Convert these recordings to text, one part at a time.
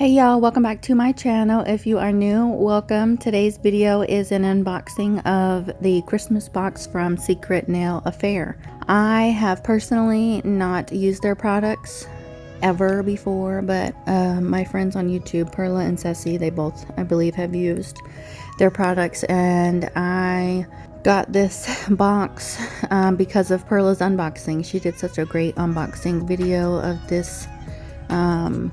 Hey y'all, welcome back to my channel. If you are new, welcome. Today's video is an unboxing of the Christmas box from Secret Nail Affair. I have personally not used their products ever before, but my friends on YouTube, Perla and Ceci, they both, I believe, have used their products, and I got this box because of Perla's unboxing. She did such a great unboxing video of this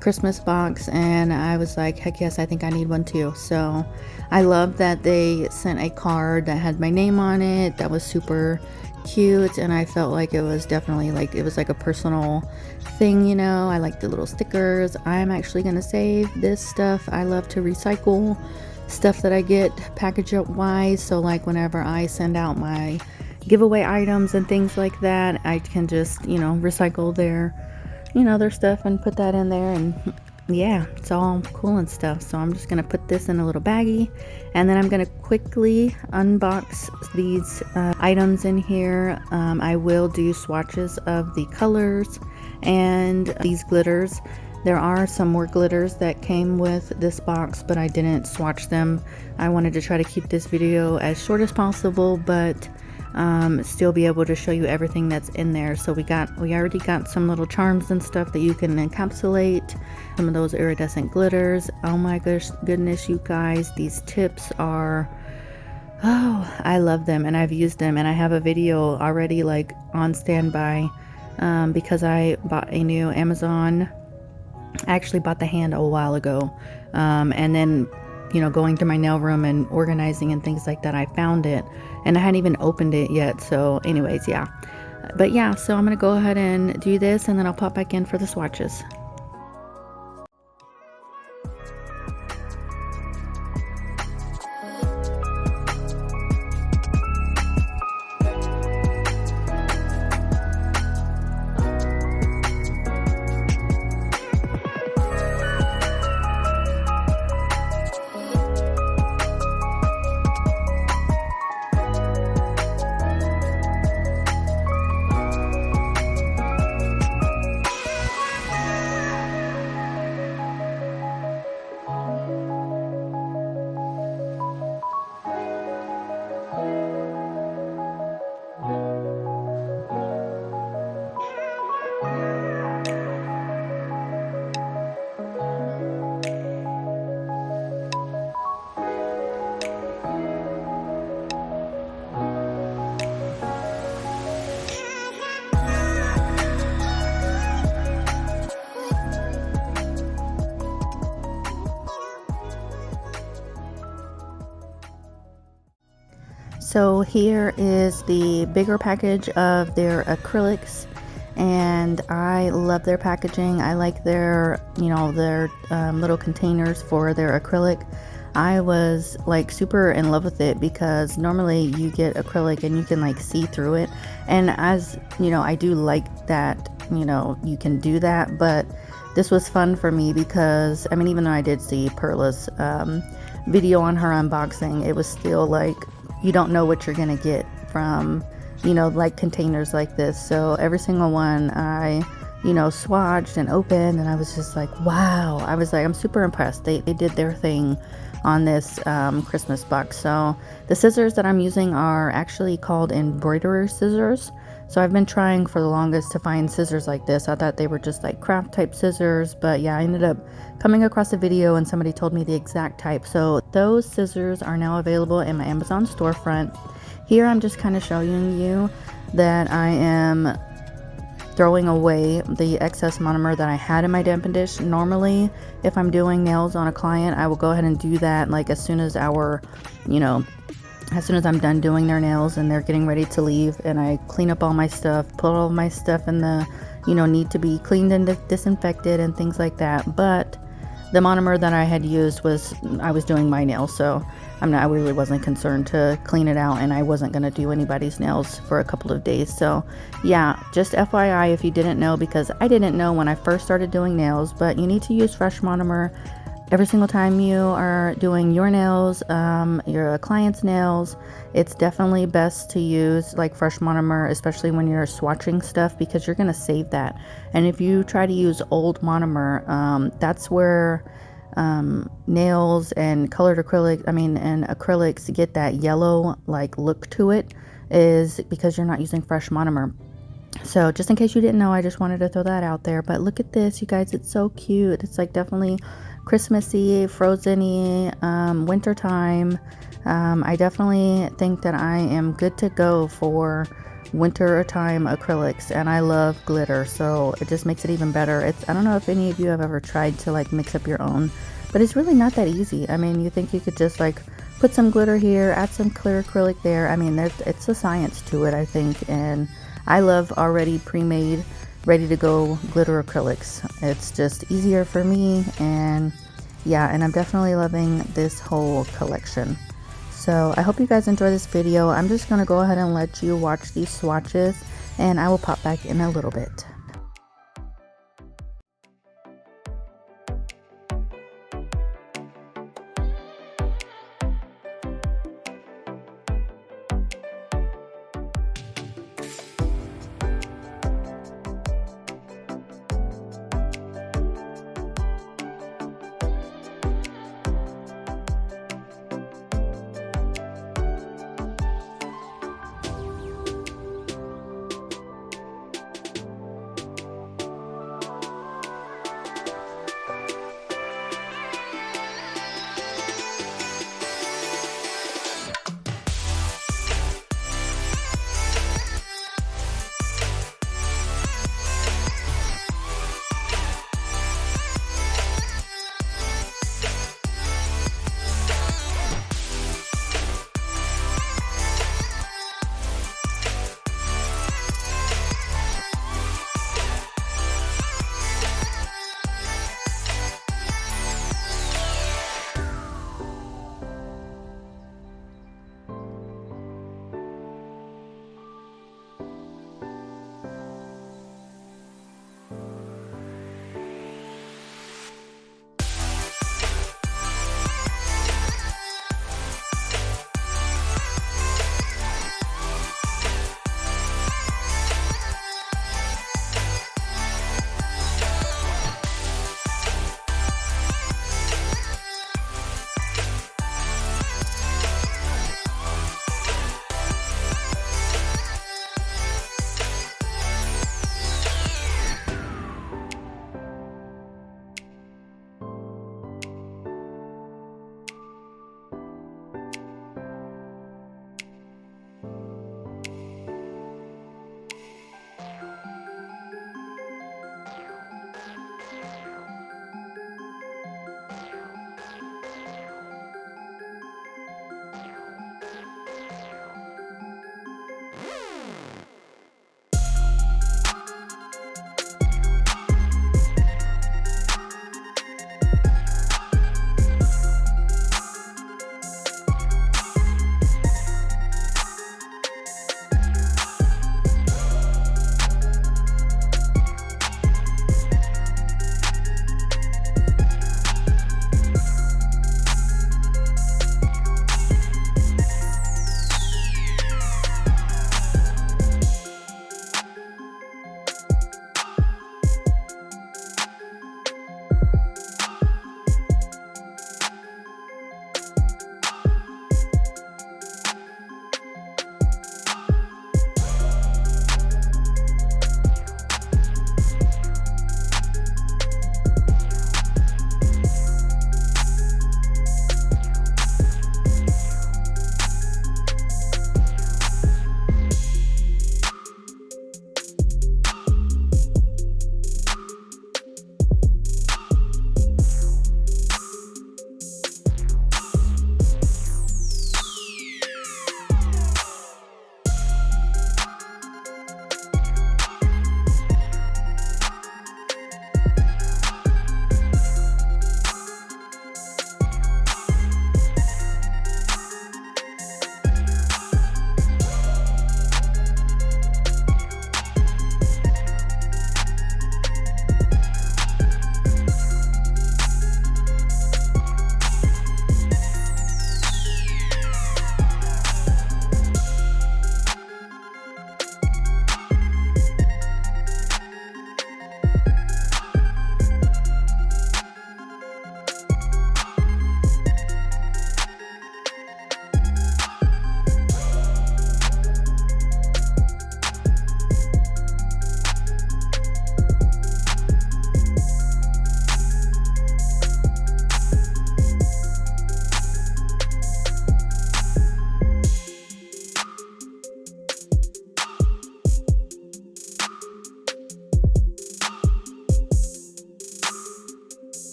Christmas box, and I was like, heck yes, I think I need one too. So I love that they sent a card that had my name on it. That was super cute, and I felt like it was definitely like it was like a personal thing, you know. I like the little stickers. I'm actually gonna save this stuff. I love to recycle stuff that I get package up wise, so like whenever I send out my giveaway items and things like that, I can just, you know, recycle their stuff and put that in there, and yeah, it's all cool and stuff. So I'm just gonna put this in a little baggie, and then I'm gonna quickly unbox these items in here. I will do swatches of the colors and these glitters. There are some more glitters that came with this box, but I didn't swatch them. I wanted to try to keep this video as short as possible, but still be able to show you everything that's in there. So we already got some little charms and stuff that you can encapsulate, some of those iridescent glitters. Oh my goodness, you guys, these tips are, oh, I love them, and I've used them, and I have a video already like on standby because I bought a new Amazon. I actually bought the hand a while ago, and then, you know, going through my nail room and organizing and things like that, I found it, and I hadn't even opened it yet. So anyways, yeah, but yeah, so I'm gonna go ahead and do this, and then I'll pop back in for the swatches. So here is the bigger package of their acrylics, and I love their packaging. I like their, you know, their little containers for their acrylic. I was like super in love with it because normally you get acrylic and you can like see through it, and as you know, I do like that, you know, you can do that, but this was fun for me because, I mean, even though I did see Perla's video on her unboxing, it was still like, you don't know what you're gonna get from, you know, like containers like this. So every single one I, you know, swatched and opened, and I was just like, wow. I was like, I'm super impressed. They did their thing on this Christmas box. So the scissors that I'm using are actually called embroidery scissors. So I've been trying for the longest to find scissors like this. I thought they were just like craft type scissors, but yeah, I ended up coming across a video and somebody told me the exact type. So those scissors are now available in my Amazon storefront. Here I'm just kind of showing you that I am throwing away the excess monomer that I had in my dampen dish. Normally, if I'm doing nails on a client, I will go ahead and do that like as soon as our, you know, as soon as I'm done doing their nails and they're getting ready to leave, and I clean up all my stuff, put all my stuff in the, you know, need to be cleaned and disinfected and things like that. But the monomer that I had used was, I was doing my nails, so I really wasn't concerned to clean it out, and I wasn't going to do anybody's nails for a couple of days. So yeah, just FYI if you didn't know, because I didn't know when I first started doing nails, but you need to use fresh monomer every single time you are doing your nails, your client's nails. It's definitely best to use like fresh monomer, especially when you're swatching stuff, because you're going to save that. And if you try to use old monomer, that's where nails and colored acrylic, and acrylics get that yellow like look to it, is because you're not using fresh monomer. So just in case you didn't know, I just wanted to throw that out there. But look at this, you guys, it's so cute. It's like definitely Christmassy, frozen-y, winter time. I definitely think that I am good to go for winter time acrylics, and I love glitter, so it just makes it even better. I don't know if any of you have ever tried to like mix up your own, but it's really not that easy. You think you could just like put some glitter here, add some clear acrylic there. It's a science to it, I think, and I love already pre-made, ready to go glitter acrylics. It's just easier for me, and yeah, and I'm definitely loving this whole collection. So I hope you guys enjoy this video. I'm just going to go ahead and let you watch these swatches, and I will pop back in a little bit.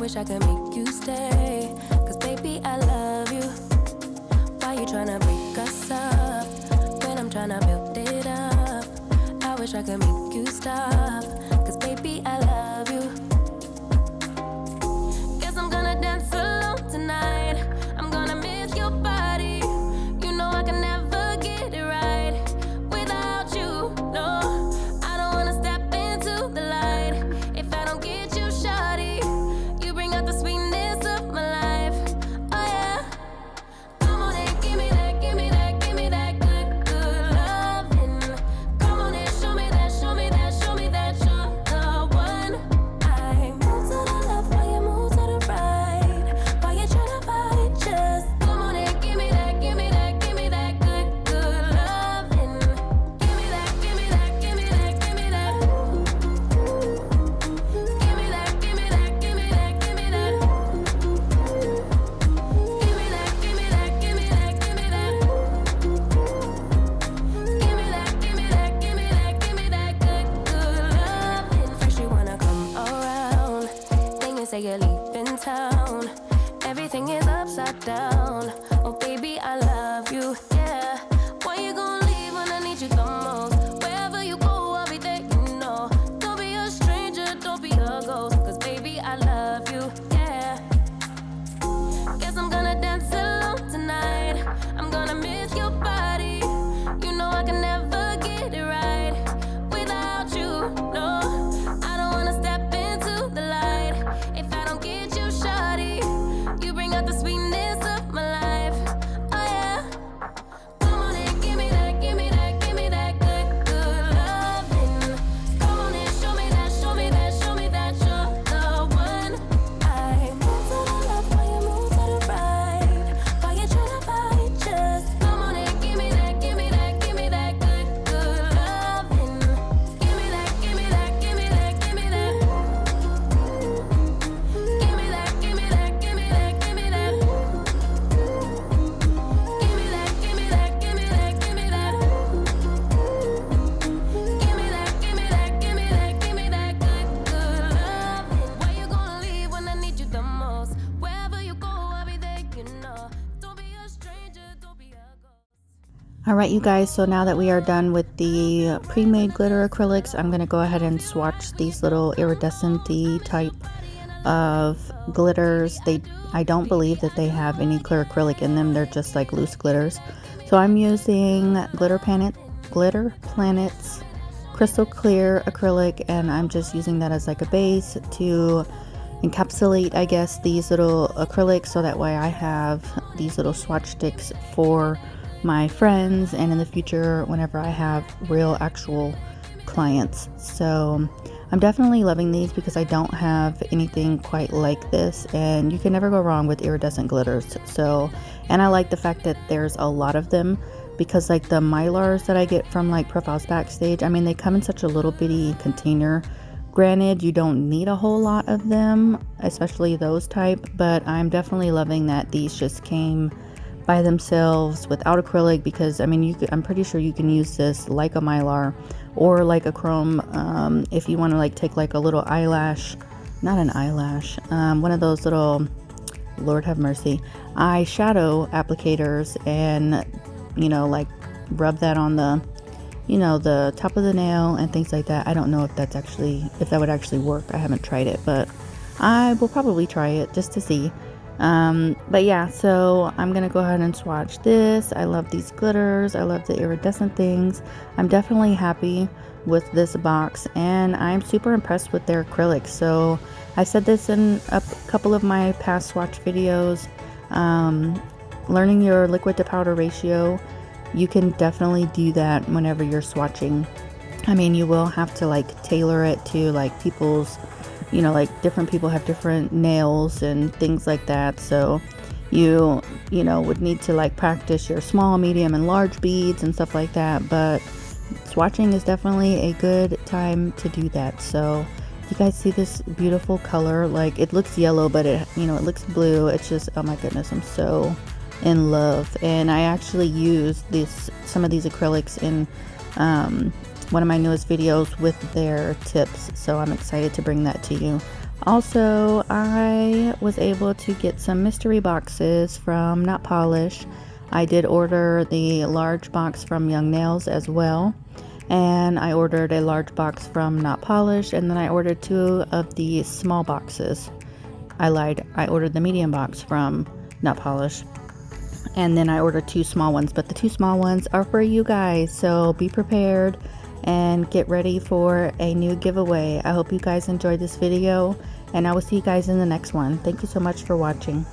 wish I could make you stay, cause baby I love you. Why you tryna break us up when I'm tryna build it up? I wish I could make you stop, cause baby I love you. Guess I'm gonna dance alone tonight. I'm gonna miss your body. You know I can never get it right without you. No, I don't wanna step into the light if I don't get you, shawty. You bring out the sweetness of my life. Oh yeah. Come on and give me that, give me that, give me that good, good loving. Come on and show me that, show me that, show me that you're the one. I move to the left while you move to the right. While you tryna fight, just come on and give me that, give me that, give me that good, good loving. Give me that, give me that, give me that, give me that. Give me that, give me that, give me that, give me that. Give me that, give me that, give me that, give me that. Give me that, give me that, give me that, give me that good, good loving. First you wanna come around, then you say you're leaving town. Everything is upside down. Oh baby, I love you, yeah. Why you gonna leave when I need you the most? Wherever you go, I'll be there, you know. Don't be a stranger, don't be a ghost, cause baby, I love you, yeah. Guess I'm gonna dance alone tonight. I'm gonna miss your body. You know I can never get it right without you. No, I don't wanna step into the light if I don't get you, shawty. You bring out the sweetness of my life. Oh yeah. Come on and give me that, give me that, give me that good, good loving. Come on and show me that, show me that, show me that you're the one. I move to the left while you move to the right. While you tryna fight, just come on and give me that, give me that, give me that good, good loving. Give me that, give me that, give me that, give me that. Give me that, give me that, give me that, give me that. Give me that, give me that, give me that, give me that. Give me that, give me that, give me that, give me that good, good loving. Why you gonna leave when I need you the most? Wherever you go, I'll be there, you know. Don't be a stranger, don't be a ghost. Alright you guys, so now that we are done with the pre-made glitter acrylics, I'm going to go ahead and swatch these little iridescent-y type of glitters. I don't believe that they have any clear acrylic in them. They're just like loose glitters. So I'm using Glitter Planet's crystal clear acrylic, and I'm just using that as like a base to encapsulate, I guess, these little acrylics, so that way I have these little swatch sticks for my friends and in the future whenever I have real actual clients. So I'm definitely loving these because I don't have anything quite like this, and you can never go wrong with iridescent glitters. So, and I like the fact that there's a lot of them, because like the Mylars that I get from like Profiles Backstage, I mean, they come in such a little bitty container. Granted, you don't need a whole lot of them, especially those type, but I'm definitely loving that these just came by themselves without acrylic, because I mean, I'm pretty sure you can use this like a Mylar or like a chrome, if you want to like take like a little eyelash, not an eyelash, one of those little, Lord have mercy, eyeshadow applicators, and you know, like rub that on the, you know, the top of the nail and things like that. I don't know if that would actually work. I haven't tried it, but I will probably try it just to see. But yeah, so I'm gonna go ahead and swatch this. I love these glitters. I love the iridescent things. I'm definitely happy with this box, and I'm super impressed with their acrylics. So I said this in a couple of my past swatch videos, learning your liquid to powder ratio. You can definitely do that whenever you're swatching. I mean, you will have to like tailor it to like people's, you know, like different people have different nails and things like that. So you know, would need to like practice your small, medium, and large beads and stuff like that. But swatching is definitely a good time to do that. So you guys see this beautiful color? Like, it looks yellow, but it, you know, it looks blue. It's just, oh my goodness, I'm so in love. And I actually use some of these acrylics in one of my newest videos with their tips, so I'm excited to bring that to you. Also, I was able to get some mystery boxes from Not Polish. I did order the large box from Young Nails as well, and I ordered a large box from Not Polish, and then I ordered 2 of the small boxes. I lied, I ordered the medium box from Not Polish, and then I ordered 2 small ones, but the 2 small ones are for you guys, so be prepared and get ready for a new giveaway. I hope you guys enjoyed this video, and I will see you guys in the next one. Thank you so much for watching.